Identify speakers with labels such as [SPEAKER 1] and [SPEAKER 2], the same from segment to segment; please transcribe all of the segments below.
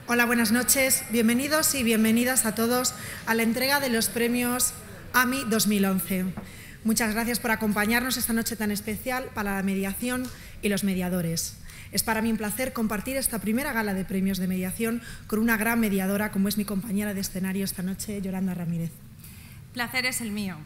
[SPEAKER 1] Hola, buenas noches. Bienvenidos y bienvenidas a todos a la entrega de los premios AMI 2011. Muchas gracias por acompañarnos esta noche tan especial para la mediación y los mediadores. Es para mí un placer compartir esta primera gala de premios de mediación con una gran mediadora como es mi compañera de escenario esta noche, Yolanda Ramírez.
[SPEAKER 2] Placer es el mío,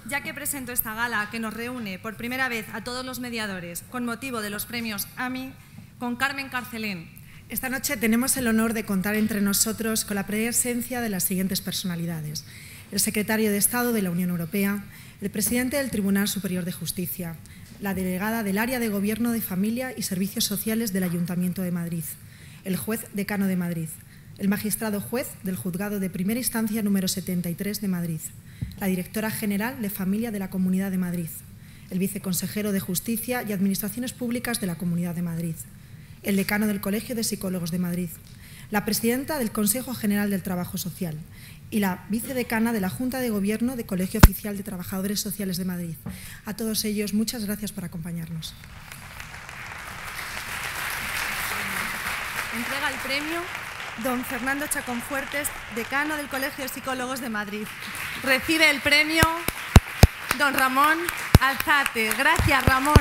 [SPEAKER 2] ya que presento esta gala que nos reúne por primera vez a todos los mediadores con motivo de los premios AMI con Carmen Carcelén.
[SPEAKER 1] Esta noche tenemos el honor de contar entre nosotros con la presencia de las siguientes personalidades: el secretario de Estado de la Unión Europea, el presidente del Tribunal Superior de Justicia, la delegada del Área de Gobierno de Familia y Servicios Sociales del Ayuntamiento de Madrid, el juez decano de Madrid, el magistrado juez del Juzgado de Primera Instancia número 73 de Madrid, la directora general de Familia de la Comunidad de Madrid, el viceconsejero de Justicia y Administraciones Públicas de la Comunidad de Madrid, el decano del Colegio de Psicólogos de Madrid, la presidenta del Consejo General del Trabajo Social y la vicedecana de la Junta de Gobierno del Colegio Oficial de Trabajadores Sociales de Madrid. A todos ellos, muchas gracias por acompañarnos.
[SPEAKER 2] Entrega el premio don Fernando Chacón Fuertes, decano del Colegio de Psicólogos de Madrid. Recibe el premio don Ramón Alzate. Gracias, Ramón.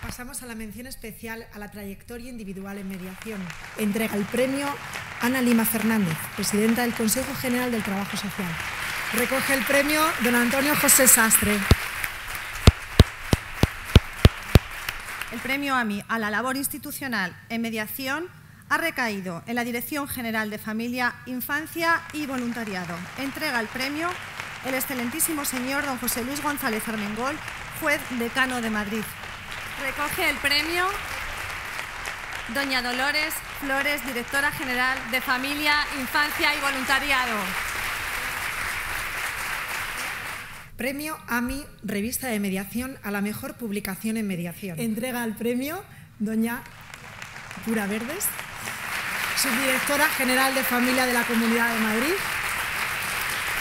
[SPEAKER 1] Pasamos a la mención especial a la trayectoria individual en mediación. Entrega el premio Ana Lima Fernández, presidenta del Consejo General del Trabajo Social. Recoge el premio don Antonio José Sastre.
[SPEAKER 2] El premio AMI a la labor institucional en mediación ha recaído en la Dirección General de Familia, Infancia y Voluntariado. Entrega el premio el excelentísimo señor don José Luis González Armengol, juez decano de Madrid. Recoge el premio doña Dolores Flores, directora general de Familia, Infancia y Voluntariado.
[SPEAKER 1] Premio AMI, revista de mediación a la mejor publicación en mediación. Entrega el premio doña Pura Verdes, subdirectora general de Familia de la Comunidad de Madrid,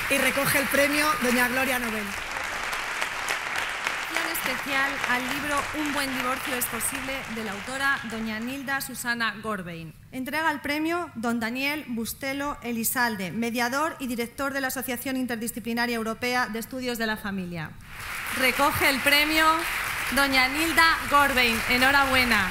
[SPEAKER 1] y recoge el premio doña Gloria Nobel.
[SPEAKER 2] Especial al libro Un buen divorcio es posible, de la autora doña Nilda Susana Gorbein. Entrega el premio don Daniel Bustelo Elizalde, mediador y director de la Asociación Interdisciplinaria Europea de Estudios de la Familia. Recoge el premio doña Nilda Gorbein. Enhorabuena.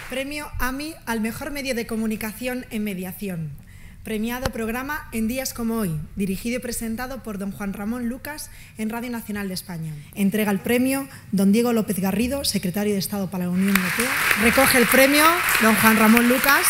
[SPEAKER 1] Premio AMI al mejor medio de comunicación en mediación. Premiado programa En días como hoy, dirigido y presentado por don Juan Ramón Lucas en Radio Nacional de España. Entrega el premio don Diego López Garrido, secretario de Estado para la Unión Europea. Recoge el premio don Juan Ramón Lucas.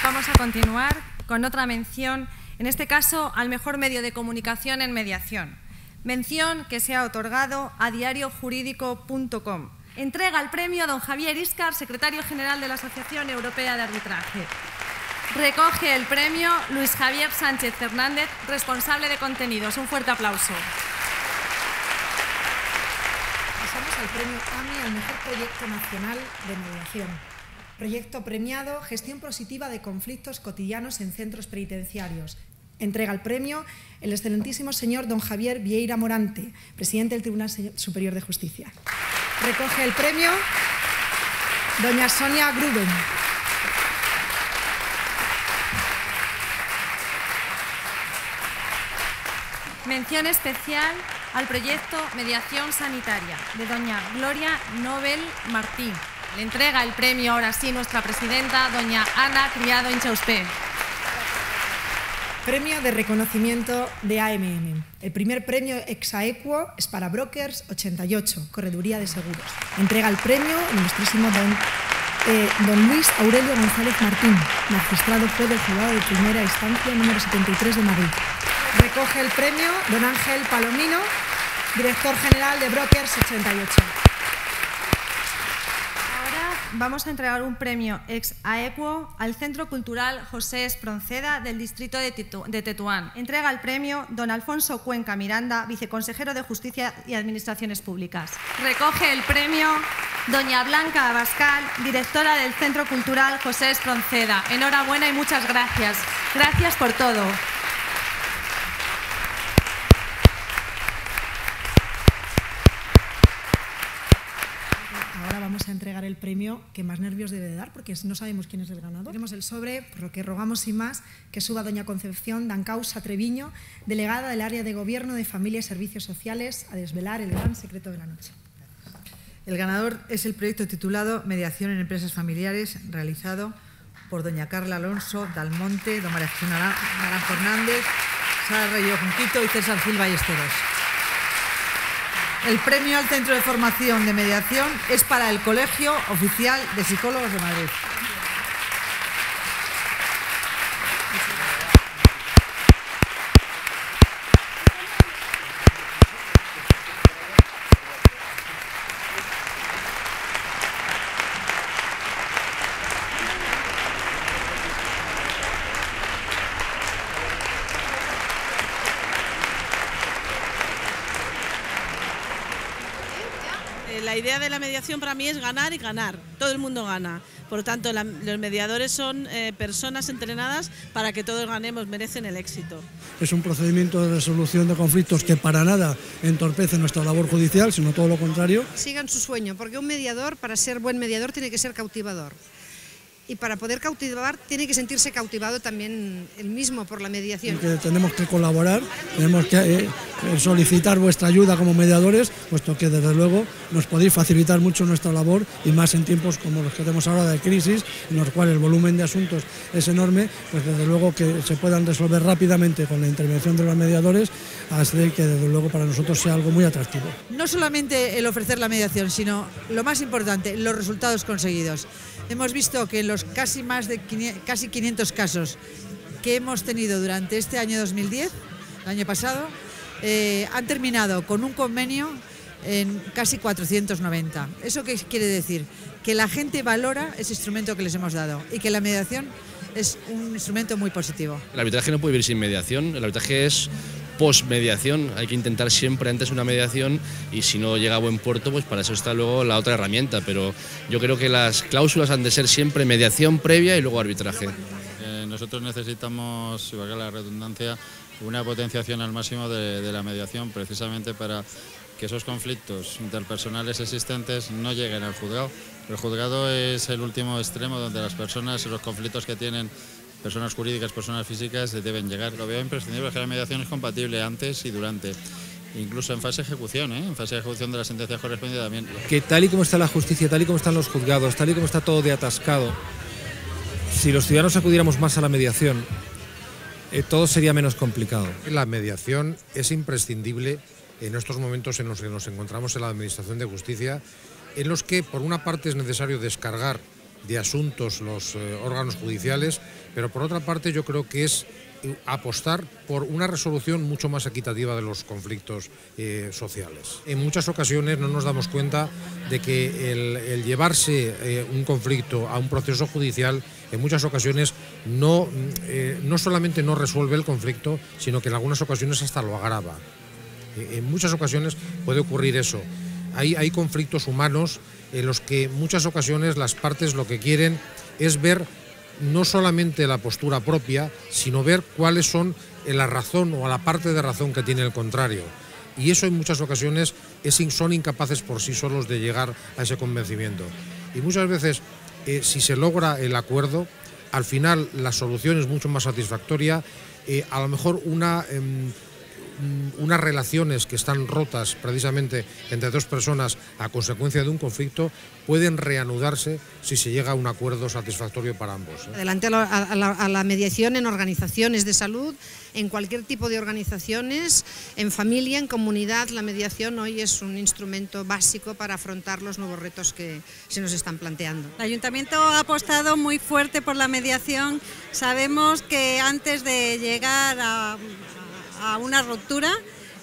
[SPEAKER 2] Vamos a continuar con otra mención, en este caso al mejor medio de comunicación en mediación. Mención que se ha otorgado a diariojurídico.com. Entrega el premio a don Javier Íscar, secretario general de la Asociación Europea de Arbitraje. Recoge el premio Luis Javier Sánchez Fernández, responsable de contenidos. Un fuerte aplauso.
[SPEAKER 1] Pasamos al premio AMI al mejor proyecto nacional de mediación. Proyecto premiado Gestión positiva de conflictos cotidianos en centros penitenciarios. Entrega el premio el excelentísimo señor don Javier Vieira Morante, presidente del Tribunal Superior de Justicia. Recoge el premio doña Sonia Gruben.
[SPEAKER 2] Mención especial al proyecto Mediación Sanitaria de doña Gloria Nobel Martí. Le entrega el premio ahora sí nuestra presidenta, doña Ana Criado Inchauspé.
[SPEAKER 1] Premio de reconocimiento de AMM. El primer premio ex aequo es para Brokers 88, Correduría de Seguros. Entrega el premio el ilustrísimo don Luis Aurelio González Martín, magistrado juez del Juzgado de Primera Instancia número 73 de Madrid. Recoge el premio don Ángel Palomino, director general de Brokers 88.
[SPEAKER 2] Vamos a entregar un premio ex aequo al Centro Cultural José Espronceda del distrito de Tetuán. Entrega el premio don Alfonso Cuenca Miranda, viceconsejero de Justicia y Administraciones Públicas. Recoge el premio doña Blanca Abascal, directora del Centro Cultural José Espronceda. Enhorabuena y muchas gracias. Gracias por todo.
[SPEAKER 1] dar el premio que más nervios debe de dar, porque no sabemos quién es el ganador. Tenemos el sobre, por lo que rogamos sin más que suba doña Concepción Dancausa Treviño, delegada del área de Gobierno de Familia y Servicios Sociales, a desvelar el gran secreto de la noche.
[SPEAKER 3] El ganador es el proyecto titulado Mediación en Empresas Familiares, realizado por doña Carla Alonso Dalmonte, don María Jesús Naranjo Hernández, Sara Reyes Junquito y César Gil Ballesteros. El premio al Centro de Formación de Mediación es para el Colegio Oficial de Psicólogos de Madrid.
[SPEAKER 4] La idea de la mediación para mí es ganar y ganar, todo el mundo gana. Por lo tanto, los mediadores son personas entrenadas para que todos ganemos, merecen el éxito.
[SPEAKER 5] Es un procedimiento de resolución de conflictos que para nada entorpece nuestra labor judicial, sino todo lo contrario.
[SPEAKER 6] Sigan su sueño, porque un mediador, para ser buen mediador, tiene que ser cautivador. Y para poder cautivar, tiene que sentirse cautivado también él mismo por la mediación.
[SPEAKER 5] Tenemos que colaborar, tenemos que solicitar vuestra ayuda como mediadores, puesto que desde luego nos podéis facilitar mucho nuestra labor, y más en tiempos como los que tenemos ahora de crisis, en los cuales el volumen de asuntos es enorme, pues desde luego que se puedan resolver rápidamente con la intervención de los mediadores, hace que desde luego para nosotros sea algo muy atractivo.
[SPEAKER 3] No solamente el ofrecer la mediación, sino lo más importante, los resultados conseguidos. Hemos visto que en los casi 500 casos que hemos tenido durante este año 2010, el año pasado, han terminado con un convenio en casi 490. ¿Eso qué quiere decir? Que la gente valora ese instrumento que les hemos dado y que la mediación es un instrumento muy positivo.
[SPEAKER 7] El arbitraje no puede vivir sin mediación, el arbitraje es post-mediación, hay que intentar siempre antes una mediación, y si no llega a buen puerto, pues para eso está luego la otra herramienta, pero yo creo que las cláusulas han de ser siempre mediación previa y luego arbitraje.
[SPEAKER 8] Nosotros necesitamos, si valga la redundancia, una potenciación al máximo de la mediación, precisamente para que esos conflictos interpersonales existentes no lleguen al juzgado. El juzgado es el último extremo donde las personas y los conflictos que tienen personas jurídicas, personas físicas, deben llegar. Lo veo imprescindible, que la mediación es compatible antes y durante, incluso en fase de ejecución, en fase de ejecución de la sentencia correspondiente también.
[SPEAKER 9] Que tal y como está la justicia, tal y como están los juzgados, tal y como está todo de atascado, si los ciudadanos acudiéramos más a la mediación, todo sería menos complicado.
[SPEAKER 10] La mediación es imprescindible en estos momentos en los que nos encontramos en la Administración de Justicia, en los que por una parte es necesario descargar de asuntos los órganos judiciales, pero por otra parte yo creo que es apostar por una resolución mucho más equitativa de los conflictos sociales. En muchas ocasiones no nos damos cuenta de que el llevarse un conflicto a un proceso judicial en muchas ocasiones no solamente no resuelve el conflicto, sino que en algunas ocasiones hasta lo agrava. En muchas ocasiones puede ocurrir eso. Hay conflictos humanos en los que en muchas ocasiones las partes lo que quieren es ver no solamente la postura propia, sino ver cuáles son la razón o la parte de razón que tiene el contrario. Y eso en muchas ocasiones son incapaces por sí solos de llegar a ese convencimiento. Y muchas veces, si se logra el acuerdo, al final la solución es mucho más satisfactoria. A lo mejor unas relaciones que están rotas precisamente entre dos personas a consecuencia de un conflicto pueden reanudarse si se llega a un acuerdo satisfactorio para ambos.
[SPEAKER 6] Adelante a la mediación en organizaciones de salud, en cualquier tipo de organizaciones, en familia, en comunidad. La mediación hoy es un instrumento básico para afrontar los nuevos retos que se nos están planteando.
[SPEAKER 2] El Ayuntamiento ha apostado muy fuerte por la mediación. Sabemos que antes de llegar a una ruptura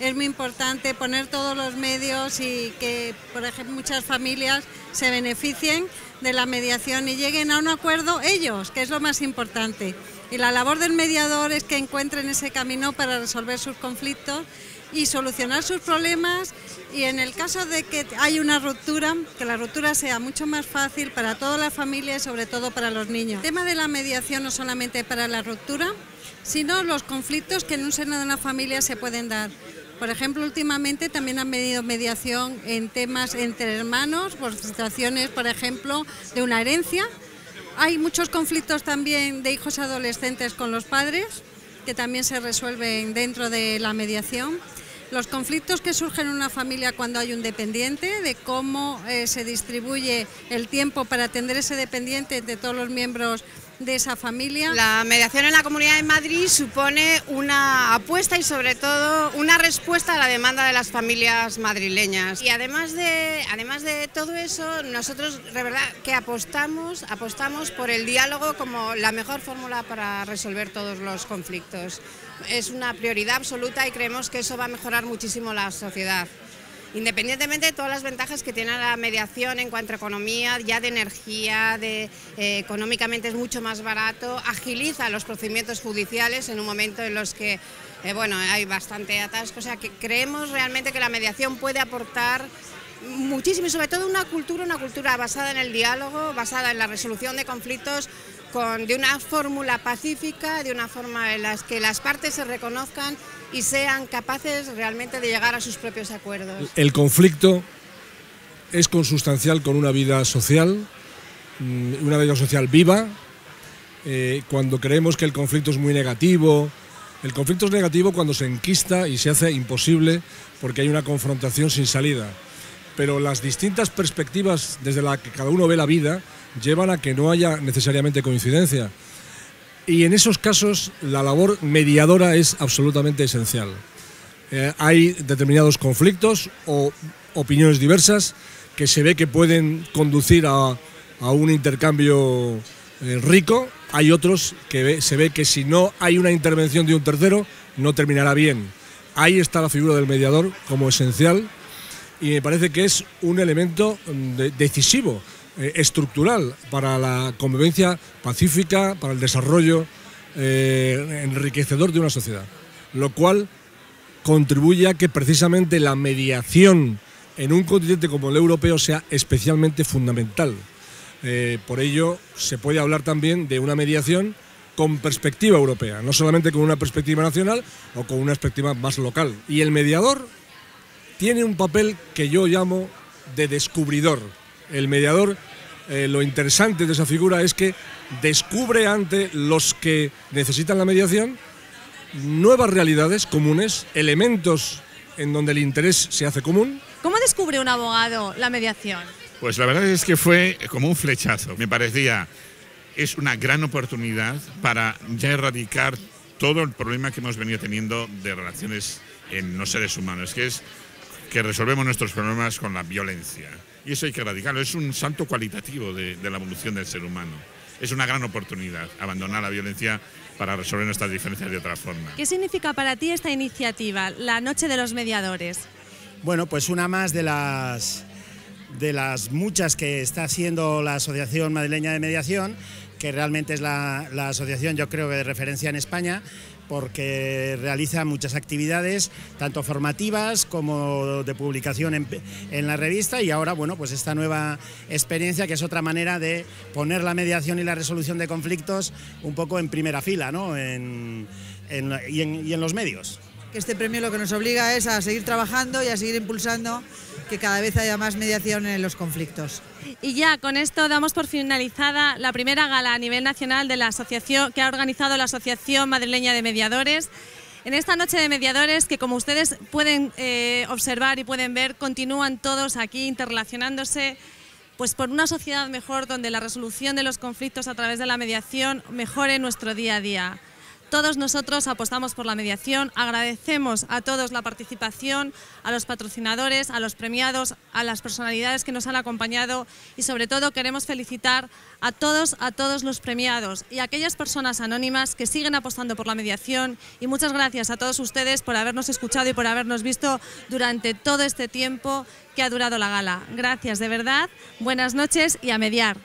[SPEAKER 2] es muy importante poner todos los medios y que, por ejemplo, muchas familias se beneficien de la mediación y lleguen a un acuerdo ellos, que es lo más importante. Y la labor del mediador es que encuentren ese camino para resolver sus conflictos y solucionar sus problemas, y en el caso de que hay una ruptura, que la ruptura sea mucho más fácil para toda la familia y sobre todo para los niños. El tema de la mediación no solamente para la ruptura, sino los conflictos que en un seno de una familia se pueden dar.
[SPEAKER 11] Por ejemplo, últimamente también han venido mediación en temas entre hermanos, por situaciones, por ejemplo, de una herencia. Hay muchos conflictos también de hijos adolescentes con los padres, que también se resuelven dentro de la mediación. Los conflictos que surgen en una familia cuando hay un dependiente, de cómo se distribuye el tiempo para atender ese dependiente entre todos los miembros de esa familia.
[SPEAKER 12] La mediación en la Comunidad de Madrid supone una apuesta y sobre todo una respuesta a la demanda de las familias madrileñas. Y además de todo eso, nosotros de verdad que apostamos por el diálogo como la mejor fórmula para resolver todos los conflictos. Es una prioridad absoluta y creemos que eso va a mejorar muchísimo la sociedad. Independientemente de todas las ventajas que tiene la mediación en cuanto a economía, ya de energía, económicamente es mucho más barato, agiliza los procedimientos judiciales en un momento en los que hay bastante atasco. O sea, que creemos realmente que la mediación puede aportar muchísimo y sobre todo una cultura basada en el diálogo, basada en la resolución de conflictos, de una fórmula pacífica, de una forma en la que las partes se reconozcan y sean capaces realmente de llegar a sus propios acuerdos.
[SPEAKER 13] El conflicto es consustancial con una vida social viva. Cuando creemos que el conflicto es muy negativo, el conflicto es negativo cuando se enquista y se hace imposible porque hay una confrontación sin salida. Pero las distintas perspectivas desde las que cada uno ve la vida llevan a que no haya necesariamente coincidencia. Y en esos casos la labor mediadora es absolutamente esencial. Hay determinados conflictos o opiniones diversas que se ve que pueden conducir a un intercambio rico. Hay otros que se ve que si no hay una intervención de un tercero no terminará bien. Ahí está la figura del mediador como esencial y me parece que es un elemento decisivo, estructural para la convivencia pacífica, para el desarrollo enriquecedor de una sociedad, lo cual contribuye a que precisamente la mediación en un continente como el europeo sea especialmente fundamental. Por ello se puede hablar también de una mediación con perspectiva europea, no solamente con una perspectiva nacional o con una perspectiva más local. Y el mediador tiene un papel que yo llamo de descubridor. El mediador, lo interesante de esa figura es que descubre ante los que necesitan la mediación nuevas realidades comunes, elementos en donde el interés se hace común.
[SPEAKER 2] ¿Cómo descubre un abogado la mediación?
[SPEAKER 14] Pues la verdad es que fue como un flechazo. Me parecía, es una gran oportunidad para ya erradicar todo el problema que hemos venido teniendo de relaciones en los seres humanos, que es que resolvemos nuestros problemas con la violencia. Y eso hay que erradicarlo, es un salto cualitativo de la evolución del ser humano. Es una gran oportunidad abandonar la violencia para resolver nuestras diferencias de otra forma.
[SPEAKER 2] ¿Qué significa para ti esta iniciativa, la Noche de los Mediadores?
[SPEAKER 15] Bueno, pues una más de las muchas que está haciendo la Asociación Madrileña de Mediación, que realmente es la asociación, yo creo que de referencia en España, porque realiza muchas actividades, tanto formativas como de publicación en la revista, y ahora, bueno, pues esta nueva experiencia, que es otra manera de poner la mediación y la resolución de conflictos un poco en primera fila, ¿no? y en los medios.
[SPEAKER 3] Este premio lo que nos obliga es a seguir trabajando y a seguir impulsando que cada vez haya más mediación en los conflictos.
[SPEAKER 2] Y ya con esto damos por finalizada la primera gala a nivel nacional de la asociación que ha organizado la Asociación Madrileña de Mediadores. En esta Noche de Mediadores, que como ustedes pueden observar y pueden ver, continúan todos aquí interrelacionándose pues por una sociedad mejor, donde la resolución de los conflictos a través de la mediación mejore nuestro día a día. Todos nosotros apostamos por la mediación, agradecemos a todos la participación, a los patrocinadores, a los premiados, a las personalidades que nos han acompañado y sobre todo queremos felicitar a todos los premiados y a aquellas personas anónimas que siguen apostando por la mediación, y muchas gracias a todos ustedes por habernos escuchado y por habernos visto durante todo este tiempo que ha durado la gala. Gracias de verdad, buenas noches y a mediar.